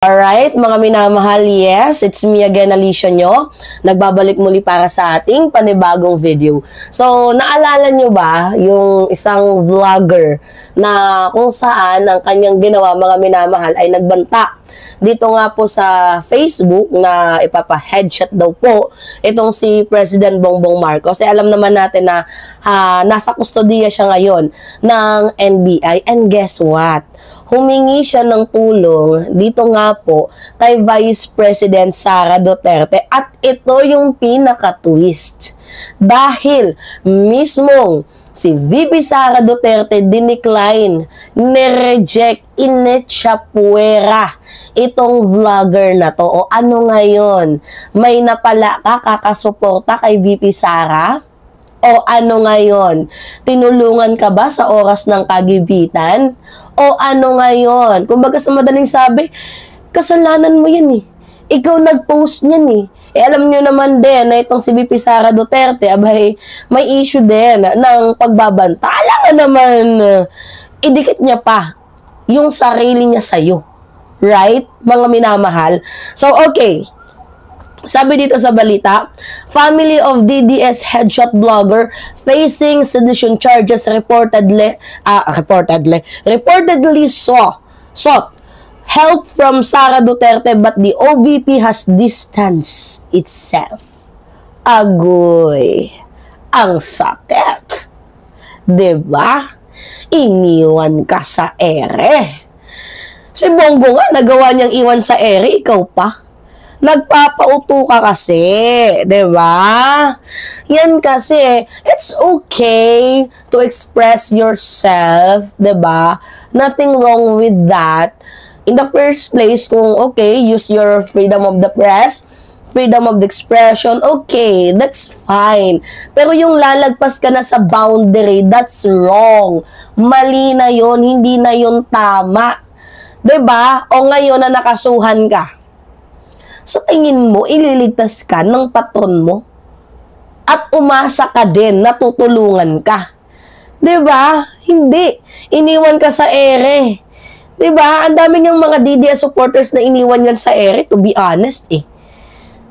Alright, mga minamahal, yes, it's me again, Alicia nyo. Nagbabalik muli para sa ating panibagong video. So, naalala nyo ba yung isang vlogger na kung saan ang kanyang ginawa, mga minamahal, ay nagbanta dito nga po sa Facebook na ipapa-headshot daw po itong si President Bongbong Marcos. Alam naman natin na nasa kustodiya siya ngayon ng NBI. And guess what? Humingi siya ng tulong dito nga po kay Vice President Sara Duterte. At ito yung pinaka-twist. Dahil mismong si VP Sara Duterte dinecline, nireject, inetsapuera itong vlogger na to. O ano ngayon? May napala ka kakasuporta kay VP Sara? O ano ngayon? Tinulungan ka ba sa oras ng kagibitan? O ano ngayon? Kumbaga sa madaling sabi, kasalanan mo yan eh. Ikaw nag-post niyan eh. Alam nyo naman din na itong si VP Sara Duterte, abay, may issue din ng pagbabanta. Alam naman, idikit niya pa yung sarili niya sa'yo. Right? Mga minamahal. So, okay. Sabi dito sa balita, family of DDS headshot blogger facing sedition charges reportedly sought help from Sara Duterte but the OVP has distanced itself. Agoy, ang sakit. Diba? Iniwan ka sa ere. Si Bongo nga, nagawa niyang iwan sa ere, ikaw pa. Nagpapauto ka kasi, diba? Yan kasi, it's okay to express yourself, diba? Nothing wrong with that. In the first place, kung okay, use your freedom of the press, freedom of the expression, okay, that's fine. Pero yung lalagpas ka na sa boundary, that's wrong. Mali na yon, hindi na yon tama. Diba? O ngayon na nakasuhan ka, sa tingin mo, ililigtas ka ng patron mo at umasa ka din na tutulungan ka. Diba? Hindi. Iniwan ka sa ere. Diba? Ang dami niyang mga DDS supporters na iniwan yan sa ere, to be honest eh.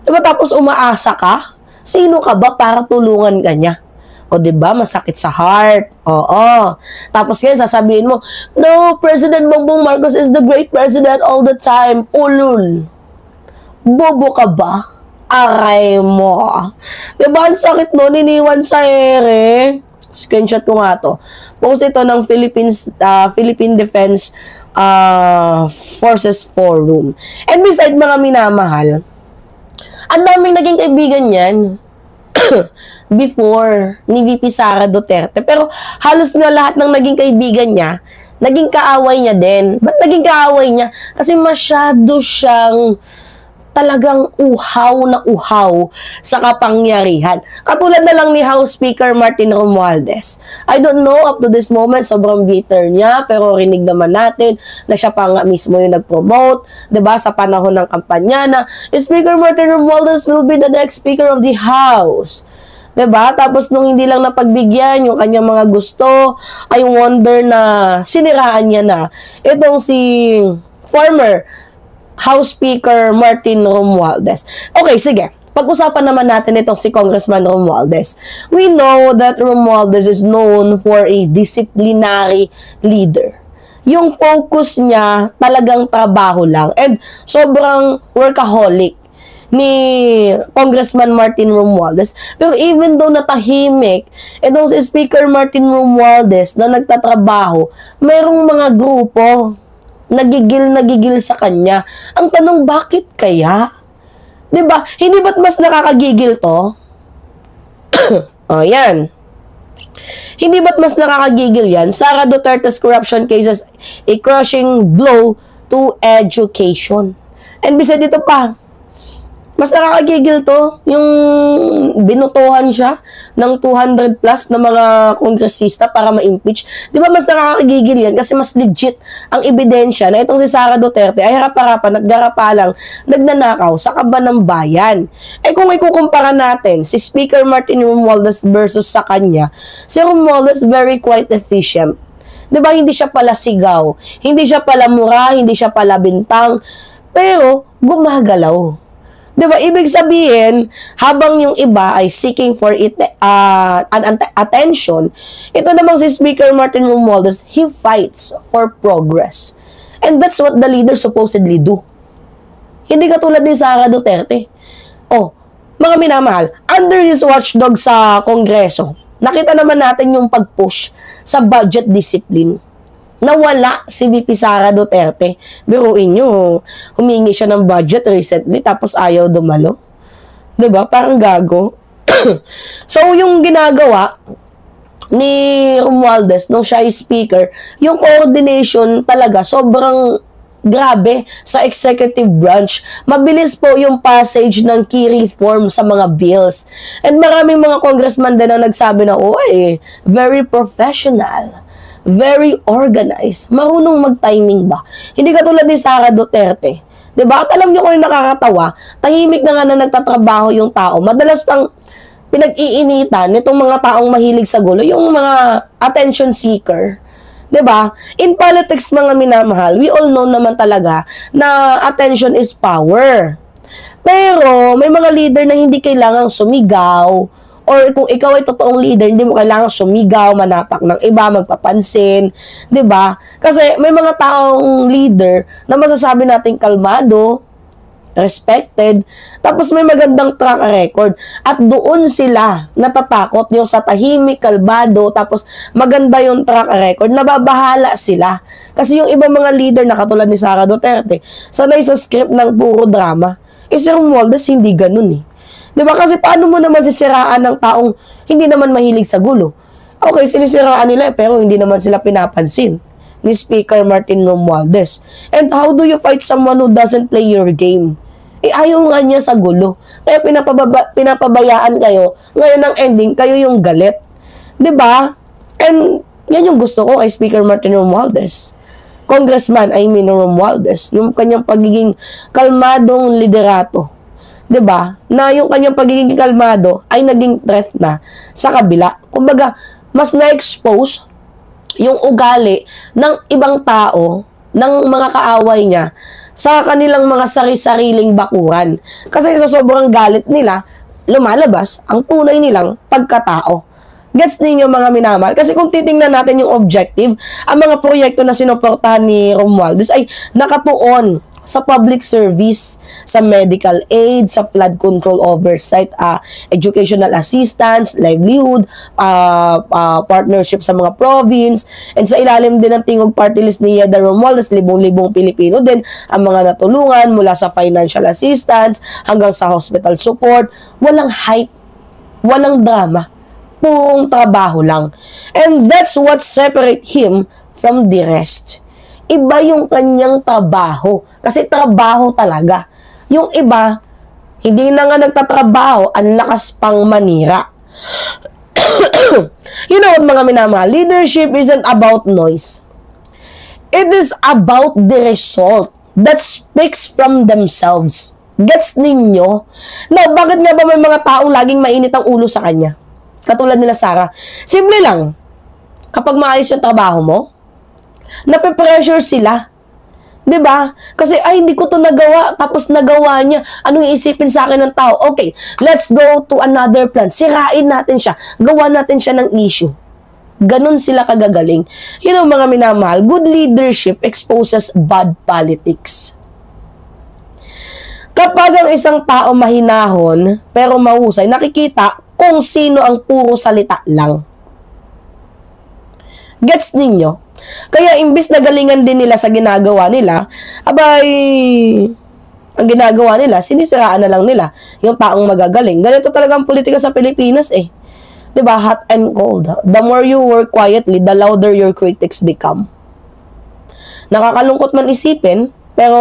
Diba? Tapos umaasa ka? Sino ka ba para tulungan ka niya? O diba? Masakit sa heart. Oo. Tapos ngayon sasabihin mo, no, President Bongbong Marcos is the great president all the time. Ulul. Bobo ka ba? Aray mo. Diba? Ang sakit no? Niniwan sa ere. Screenshot ko nga to. Post ito ng Philippine Defense Forces Forum. And beside mga minamahal, ang daming naging kaibigan yan before ni VP Sara Duterte. Pero halos nga lahat ng naging kaibigan niya, naging kaaway niya din. Ba't naging kaaway niya? Kasi masyado siyang talagang uhaw na uhaw sa kapangyarihan. Katulad na lang ni House Speaker Martin Romualdez. I don't know, up to this moment, sobrang bitter niya, pero rinig naman natin na siya pa nga mismo yung nag-promote, diba, sa panahon ng kampanya na Speaker Martin Romualdez will be the next Speaker of the House. Diba? Tapos nung hindi lang napagbigyan yung kanyang mga gusto, I wonder na siniraan niya na itong si former House Speaker Martin Romualdez. Okay, sige. Pag-usapan naman natin itong si Congressman Romualdez. We know that Romualdez is known for a disciplinary leader. Yung focus niya talagang trabaho lang and sobrang workaholic ni Congressman Martin Romualdez. Pero even though natahimik, itong si Speaker Martin Romualdez na nagtatrabaho, mayroong mga grupo nagigil sa kanya. Ang tanong, bakit kaya? Diba? Hindi ba't mas nakakagigil to? O, yan. Hindi ba't mas nakakagigil yan? Sara Duterte's corruption cases, a crushing blow to education. And beside dito pa, mas nakakagigil to, yung binutuhan siya ng 200 plus na mga kongresista para ma-impeach. Di ba mas nakakagigil yan? Kasi mas legit ang ebidensya na itong si Sara Duterte ay harap-harapan, naggarapalang, nagnanakaw sa kaban ng bayan. Eh kung ikukumpara natin si Speaker Martin Romualdez versus sa kanya, si Romualdez very quite efficient. Di ba hindi siya pala sigaw, hindi siya pala mura, hindi siya pala bintang, pero gumagalaw. Diba? Ibig sabihin, habang yung iba ay seeking for attention, ito namang si Speaker Martin Romualdez, he fights for progress. And that's what the leader supposedly do. Hindi katulad ni Sara Duterte. Oh, mga minamahal, under his watchdog sa Kongreso, nakita naman natin yung pag-push sa budget discipline. Nawala si VP Sara Duterte. Biruin nyo, humingi siya ng budget recently tapos ayaw dumalo. 'Di ba? Parang gago. So, yung ginagawa ni Romualdez nung siya ay speaker, yung coordination talaga sobrang grabe sa executive branch. Mabilis po yung passage ng key reform sa mga bills. And maraming mga congressman din na nagsabi na, oy, very professional, very organized, marunong mag-timing ba? Hindi katulad ni Sara Duterte. Diba? At alam nyo kung yung nakakatawa, tahimik na nga na nagtatrabaho yung tao. Madalas pang pinag-iinitan nitong mga taong mahilig sa gulo, yung mga attention seeker. Diba? In politics, mga minamahal, we all know naman talaga na attention is power. Pero, may mga leader na hindi kailangang sumigaw, or kung ikaw ay totoong leader, hindi mo kailangan sumigaw, manapak ng iba, magpapansin, 'di ba? Kasi may mga taong leader na masasabi nating kalmado, respected, tapos may magandang track record. At doon sila natatakot yung sa tahimik, kalmado, tapos maganda yung track record, nababahala sila. Kasi yung ibang mga leader na katulad ni Sara Duterte, sanay sa script ng puro drama. Si Romualdez hindi ganun eh. Diba? Kasi paano mo naman sisiraan ng taong hindi naman mahilig sa gulo? Okay, sinisiraan nila pero hindi naman sila pinapansin ni Speaker Martin Romualdez. And how do you fight someone who doesn't play your game? Ayaw nga niya sa gulo. Kaya pinapabayaan kayo. Ngayon ang ending, kayo yung galit. Diba? And yan yung gusto ko kay Speaker Martin Romualdez. Congressman, Romualdez. Yung kanyang pagiging kalmadong liderato. 'Di ba? Na yung kanyang pagiging kalmado ay naging threat na sa kabila. Kumbaga, mas na-expose yung ugali ng ibang tao, ng mga kaaway niya sa kanilang mga sari-sariling bakuran. Kasi sa sobrang galit nila, lumalabas ang tunay nilang pagkatao. Gets ninyo mga minamahal? Kasi kung titingnan natin yung objective, ang mga proyekto na sinuportahan ni Romualdez ay nakatuon sa public service, sa medical aid, sa flood control oversight, educational assistance, livelihood, partnership sa mga province, and sa ilalim din ng tingog party list ni Yeda Romualdez, libong-libong Pilipino din ang mga natulungan mula sa financial assistance hanggang sa hospital support. Walang hype, walang drama, purong trabaho lang. And that's what separate him from the rest. Iba yung kanyang trabaho. Kasi trabaho talaga. Yung iba, hindi na nga nagtatrabaho, ang lakas pang manira. You know what mga minamahal? Leadership isn't about noise. It is about the result that speaks from themselves. Gets ninyo? Now, bakit nga ba may mga taong laging mainit ang ulo sa kanya? Katulad nila Sara. Simple lang. Kapag maayos yung trabaho mo, nape-pressure sila. 'Di ba? Kasi ay hindi ko 'to nagawa, tapos nagawa niya. Anong iisipin sa akin ng tao? Okay, let's go to another plan. Sirain natin siya. Gawa natin siya ng issue. Ganon sila kagagaling. You know, mga minamahal, good leadership exposes bad politics. Kapag ang isang tao mahinahon pero mahusay, nakikita kung sino ang puro salita lang. Gets ninyo? Kaya imbis na galingan din nila sa ginagawa nila, abay, ang ginagawa nila, sinisiraan na lang nila yung taong magagaling. Ganito talaga ang politika sa Pilipinas eh. 'Di ba? Hot and cold. The more you work quietly, the louder your critics become. Nakakalungkot man isipin, pero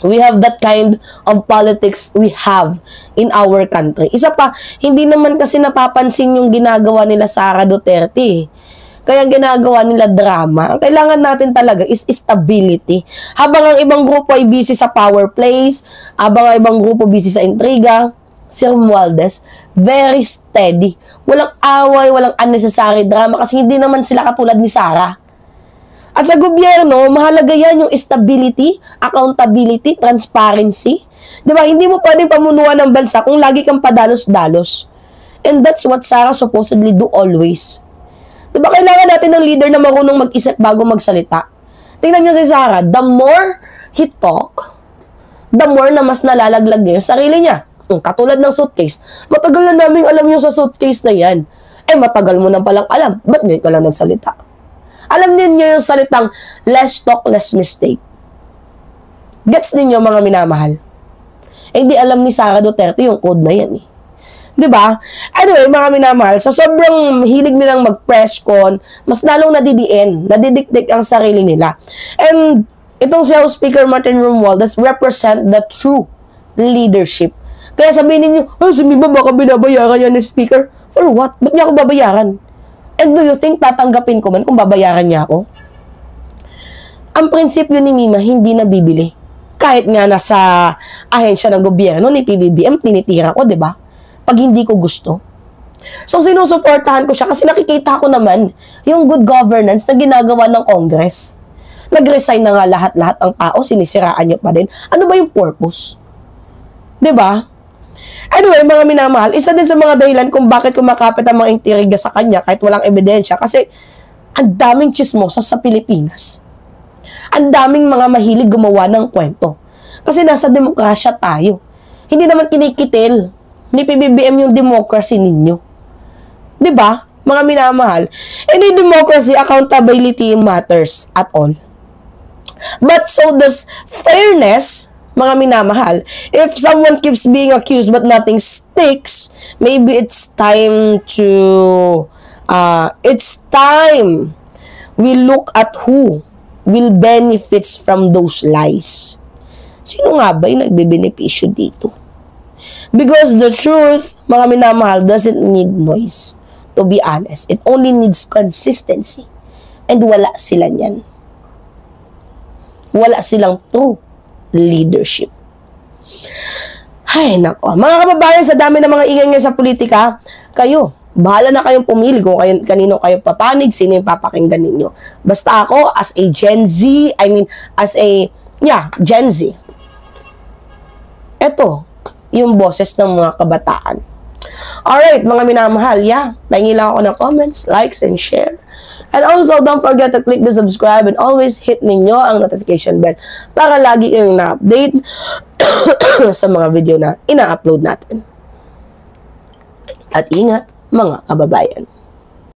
we have that kind of politics we have in our country. Isa pa, hindi naman kasi napapansin yung ginagawa nila Sara Duterte. Kaya ginagawa nila drama. Ang kailangan natin talaga is stability. Habang ang ibang grupo ay busy sa power plays, habang ang ibang grupo busy sa intriga, si Romualdez, very steady. Walang away, walang unnecessary drama kasi hindi naman sila katulad ni Sara. At sa gobyerno, mahalaga yan yung stability, accountability, transparency. Di ba? Hindi mo pwedeng pamunuan ng bansa kung lagi kang padalos-dalos. And that's what Sarah supposedly do always. Di ba? Kailangan natin ng leader na marunong mag-isip bago magsalita. Tingnan nyo si Sarah, the more he talk, the more na mas nalalaglag niya yung sarili niya. Katulad ng suitcase. Matagal na namin alam yung sa suitcase na yan. Matagal mo na palang alam. Ba't ngayon ka lang nagsalita? Alam ninyo yung salitang less talk, less mistake. Gets ninyo mga minamahal. Hindi alam ni Sara Duterte yung code na yan eh. Diba? Anyway, mga minamahal, sa sobrang hilig nilang mag-press con, mas lalong nadidikdik ang sarili nila. And itong si House Speaker Martin Romualdez represent the true leadership. Kaya sabihin ninyo, si Miba baka binabayaran yan ni Speaker. For what? Ba't niya ako babayaran? And do you think tatanggapin ko man kung babayaran niya ako? Ang prinsipyo ni Mima hindi nabibili. Kahit nga nasa ahensya ng gobyerno ni PBBM, tinitira ko, di ba? Pag hindi ko gusto. So, sinusuportahan ko siya kasi nakikita ko naman yung good governance na ginagawa ng Congress. Nag-resign na nga lahat-lahat ang tao, sinisiraan niyo pa din. Ano ba yung purpose? Di ba? Anyway, mga minamahal, isa din sa mga dahilan kung bakit kumakapit ang mga intriga sa kanya kahit walang ebidensya kasi ang daming chismosa sa Pilipinas. Ang daming mga mahilig gumawa ng kwento. Kasi nasa demokrasya tayo. Hindi naman kinikitil ni PBBM yung democracy ninyo. Diba, mga minamahal? And in democracy, accountability matters at all. But so does fairness, mga minamahal. If someone keeps being accused but nothing sticks, maybe it's time we look at who will benefits from those lies. Sino nga ba yung nagbe-benepisyo dito? Because the truth, mga minamahal, doesn't need noise. To be honest, it only needs consistency. And wala sila niyan. Wala silang true leadership. Ay, nako. Mga kababayan, sa dami ng mga ingay ngayon sa politika, kayo, bahala na kayong pumili kung kanino kayo papanig, sino yung papakinggan ninyo. Basta ako, as a Gen Z, Gen Z. Ito, yung boses ng mga kabataan. Alright, mga minamahal, pahingi lang ako ng comments, likes, and share. And also, don't forget to click the subscribe and always hit ninyo ang notification bell para lagi kayong na-update sa mga video na ina-upload natin. At ingat, mga kababayan.